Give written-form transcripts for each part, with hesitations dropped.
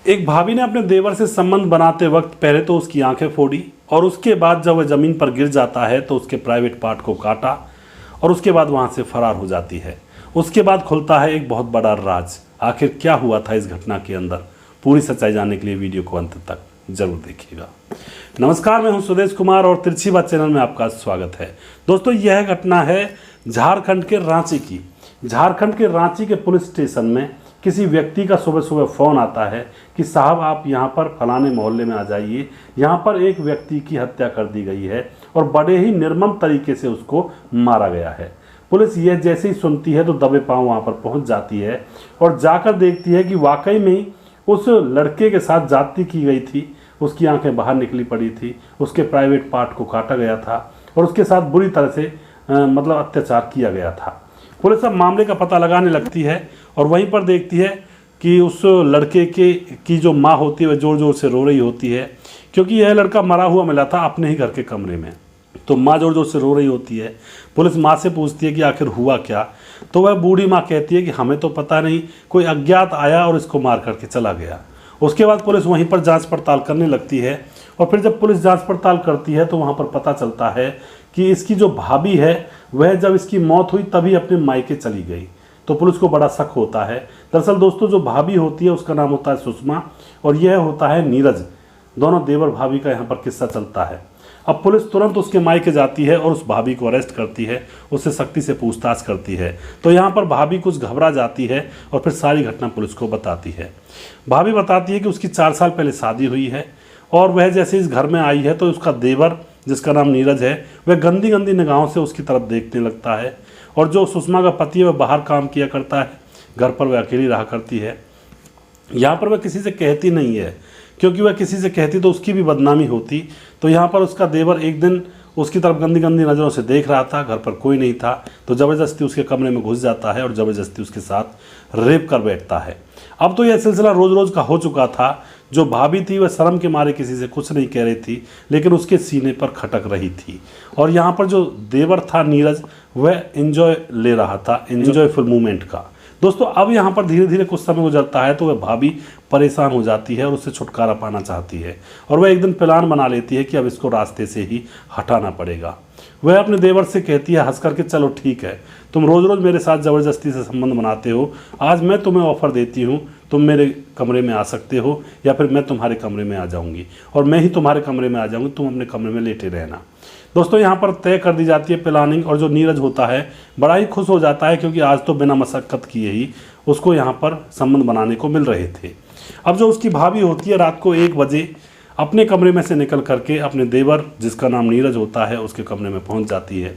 एक भाभी ने अपने देवर से संबंध बनाते वक्त पहले तो उसकी आंखें फोड़ी और उसके बाद जब वह ज़मीन पर गिर जाता है तो उसके प्राइवेट पार्ट को काटा और उसके बाद वहां से फरार हो जाती है। उसके बाद खुलता है एक बहुत बड़ा राज। आखिर क्या हुआ था इस घटना के अंदर, पूरी सच्चाई जानने के लिए वीडियो को अंत तक जरूर देखिएगा। नमस्कार, मैं हूं सुदेश कुमार और तिरछी बात चैनल में आपका स्वागत है। दोस्तों, यह घटना है झारखंड के रांची की। झारखंड के रांची के पुलिस स्टेशन में किसी व्यक्ति का सुबह सुबह फ़ोन आता है कि साहब आप यहाँ पर फलाने मोहल्ले में आ जाइए, यहाँ पर एक व्यक्ति की हत्या कर दी गई है और बड़े ही निर्मम तरीके से उसको मारा गया है। पुलिस यह जैसे ही सुनती है तो दबे पांव वहाँ पर पहुँच जाती है और जाकर देखती है कि वाकई में ही उस लड़के के साथ जाति की गई थी। उसकी आंखें बाहर निकली पड़ी थी, उसके प्राइवेट पार्ट को काटा गया था और उसके साथ बुरी तरह से अत्याचार किया गया था। पुलिस अब मामले का पता लगाने लगती है और वहीं पर देखती है कि उस लड़के की जो माँ होती है वह ज़ोर ज़ोर से रो रही होती है, क्योंकि यह लड़का मरा हुआ मिला था अपने ही घर के कमरे में। तो माँ ज़ोर ज़ोर से रो रही होती है। पुलिस माँ से पूछती है कि आखिर हुआ क्या, तो वह बूढ़ी माँ कहती है कि हमें तो पता नहीं, कोई अज्ञात आया और इसको मार करके चला गया। उसके बाद पुलिस वहीं पर जांच पड़ताल करने लगती है और फिर जब पुलिस जांच पड़ताल करती है तो वहाँ पर पता चलता है कि इसकी जो भाभी है वह जब इसकी मौत हुई तभी अपने मायके चली गई। तो पुलिस को बड़ा शक होता है। दरअसल दोस्तों, जो भाभी होती है उसका नाम होता है सुषमा और यह होता है नीरज। दोनों देवर भाभी का यहाँ पर किस्सा चलता है। अब पुलिस तुरंत उसके मायके जाती है और उस भाभी को अरेस्ट करती है, उससे सख्ती से पूछताछ करती है। तो यहाँ पर भाभी कुछ घबरा जाती है और फिर सारी घटना पुलिस को बताती है। भाभी बताती है कि उसकी 4 साल पहले शादी हुई है और वह जैसे इस घर में आई है तो उसका देवर, जिसका नाम नीरज है, वह गंदी गंदी निगाहों से उसकी तरफ देखने लगता है। और जो सुषमा का पति है वह बाहर काम किया करता है, घर पर वह अकेली रहा करती है। यहाँ पर वह किसी से कहती नहीं है, क्योंकि वह किसी से कहती तो उसकी भी बदनामी होती। तो यहाँ पर उसका देवर एक दिन उसकी तरफ गंदी गंदी नज़रों से देख रहा था, घर पर कोई नहीं था, तो ज़बरदस्ती उसके कमरे में घुस जाता है और ज़बरदस्ती उसके साथ रेप कर बैठता है। अब तो यह सिलसिला रोज़ रोज़ का हो चुका था। जो भाभी थी वह शर्म के मारे किसी से कुछ नहीं कह रही थी, लेकिन उसके सीने पर खटक रही थी। और यहाँ पर जो देवर था नीरज, वह एंजॉय ले रहा था, एंजॉयफुल मूवमेंट का। दोस्तों, अब यहाँ पर धीरे धीरे कुछ समय गुजरता है तो वह भाभी परेशान हो जाती है और उससे छुटकारा पाना चाहती है और वह एक दिन प्लान बना लेती है कि अब इसको रास्ते से ही हटाना पड़ेगा। वह अपने देवर से कहती है हंस करके, चलो ठीक है, तुम रोज़ रोज़ मेरे साथ ज़बरदस्ती से संबंध बनाते हो, आज मैं तुम्हें ऑफ़र देती हूँ, तुम मेरे कमरे में आ सकते हो या फिर मैं तुम्हारे कमरे में आ जाऊँगी और मैं ही तुम्हारे कमरे में आ जाऊँगी, तुम अपने कमरे में लेटे रहना। दोस्तों, यहाँ पर तय कर दी जाती है प्लानिंग और जो नीरज होता है बड़ा ही खुश हो जाता है, क्योंकि आज तो बिना मशक्क़त किए ही उसको यहाँ पर संबंध बनाने को मिल रहे थे। अब जो उसकी भाभी होती है रात को 1 बजे अपने कमरे में से निकल करके अपने देवर, जिसका नाम नीरज होता है, उसके कमरे में पहुँच जाती है।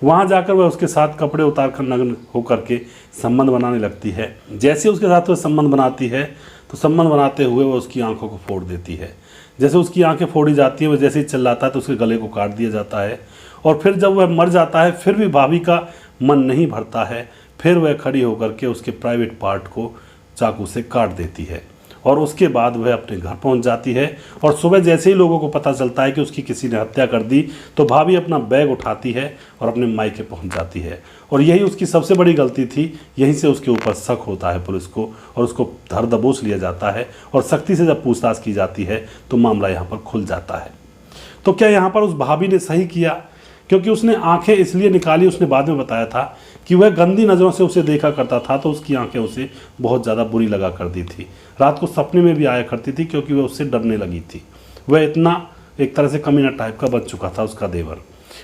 वहाँ जाकर वह उसके साथ कपड़े उतार कर नग्न होकर के संबंध बनाने लगती है। जैसे उसके साथ वह संबंध बनाती है तो संबंध बनाते हुए वह उसकी आंखों को फोड़ देती है। जैसे उसकी आंखें फोड़ी जाती है, वह जैसे ही चिल्लाता है तो उसके गले को काट दिया जाता है। और फिर जब वह मर जाता है फिर भी भाभी का मन नहीं भरता है। फिर वह खड़ी होकर के उसके प्राइवेट पार्ट को चाकू से काट देती है और उसके बाद वह अपने घर पहुंच जाती है। और सुबह जैसे ही लोगों को पता चलता है कि उसकी किसी ने हत्या कर दी तो भाभी अपना बैग उठाती है और अपने मायके पहुंच जाती है। और यही उसकी सबसे बड़ी गलती थी। यहीं से उसके ऊपर शक होता है पुलिस को और उसको धर दबोच लिया जाता है और सख्ती से जब पूछताछ की जाती है तो मामला यहाँ पर खुल जाता है। तो क्या यहाँ पर उस भाभी ने सही किया? क्योंकि उसने आंखें इसलिए निकाली, उसने बाद में बताया था कि वह गंदी नज़रों से उसे देखा करता था तो उसकी आंखें उसे बहुत ज़्यादा बुरी लगा करती थी। रात को सपने में भी आया करती थी, क्योंकि वह उससे डरने लगी थी। वह इतना एक तरह से कमीना टाइप का बन चुका था उसका देवर।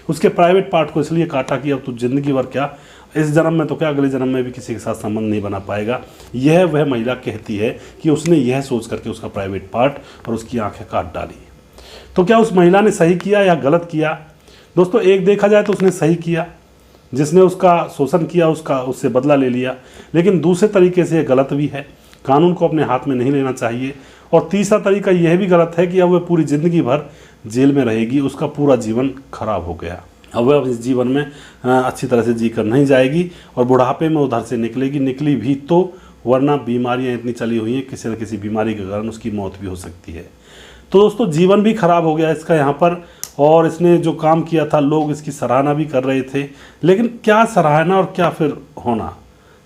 उसके प्राइवेट पार्ट को इसलिए काटा कि अब तो ज़िंदगी भर क्या, इस जन्म में तो क्या अगले जन्म में भी किसी के साथ संबंध नहीं बना पाएगा। यह वह महिला कहती है कि उसने यह सोच करके उसका प्राइवेट पार्ट और उसकी आँखें काट डाली। तो क्या उस महिला ने सही किया या गलत किया? दोस्तों, एक देखा जाए तो उसने सही किया, जिसने उसका शोषण किया उससे बदला ले लिया। लेकिन दूसरे तरीके से यह गलत भी है, कानून को अपने हाथ में नहीं लेना चाहिए। और तीसरा तरीका यह भी गलत है कि अब वह पूरी ज़िंदगी भर जेल में रहेगी, उसका पूरा जीवन खराब हो गया। अब वह इस जीवन में अच्छी तरह से जी कर नहीं जाएगी और बुढ़ापे में उधर से निकली भी तो, वरना बीमारियाँ इतनी चली हुई हैं, किसी न किसी बीमारी के कारण उसकी मौत भी हो सकती है। तो दोस्तों, जीवन भी खराब हो गया इसका यहाँ पर। और इसने जो काम किया था लोग इसकी सराहना भी कर रहे थे, लेकिन क्या सराहना और क्या फिर होना।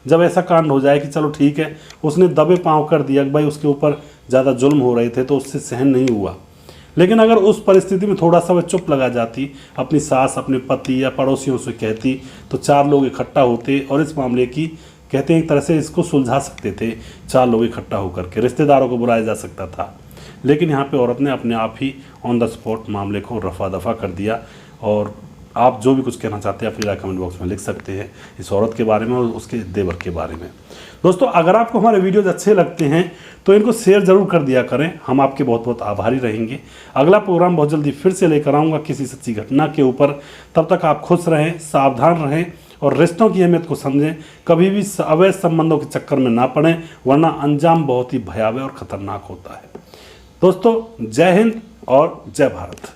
जब ऐसा कांड हो जाए कि चलो ठीक है, उसने दबे पांव कर दिया कि भाई उसके ऊपर ज़्यादा जुल्म हो रहे थे तो उससे सहन नहीं हुआ, लेकिन अगर उस परिस्थिति में थोड़ा सा वह चुप लगा जाती, अपनी सास, अपने पति या पड़ोसियों से कहती, तो 4 लोग इकट्ठा होते और इस मामले की कहते हैं एक तरह से इसको सुलझा सकते थे। 4 लोग इकट्ठा होकर के रिश्तेदारों को बुलाया जा सकता था, लेकिन यहाँ पे औरत ने अपने आप ही ऑन द स्पॉट मामले को रफा दफा कर दिया। और आप जो भी कुछ कहना चाहते हैं अपनी कमेंट बॉक्स में लिख सकते हैं इस औरत के बारे में और उसके देवर के बारे में। दोस्तों, अगर आपको हमारे वीडियोज अच्छे लगते हैं तो इनको शेयर ज़रूर कर दिया करें, हम आपके बहुत बहुत आभारी रहेंगे। अगला प्रोग्राम बहुत जल्दी फिर से लेकर आऊँगा किसी सच्ची घटना के ऊपर। तब तक आप खुश रहें, सावधान रहें और रिश्तों की अहमियत को समझें। कभी भी अवैध संबंधों के चक्कर में ना पड़ें, वरना अंजाम बहुत ही भयावह और खतरनाक होता है। दोस्तों, जय हिंद और जय भारत।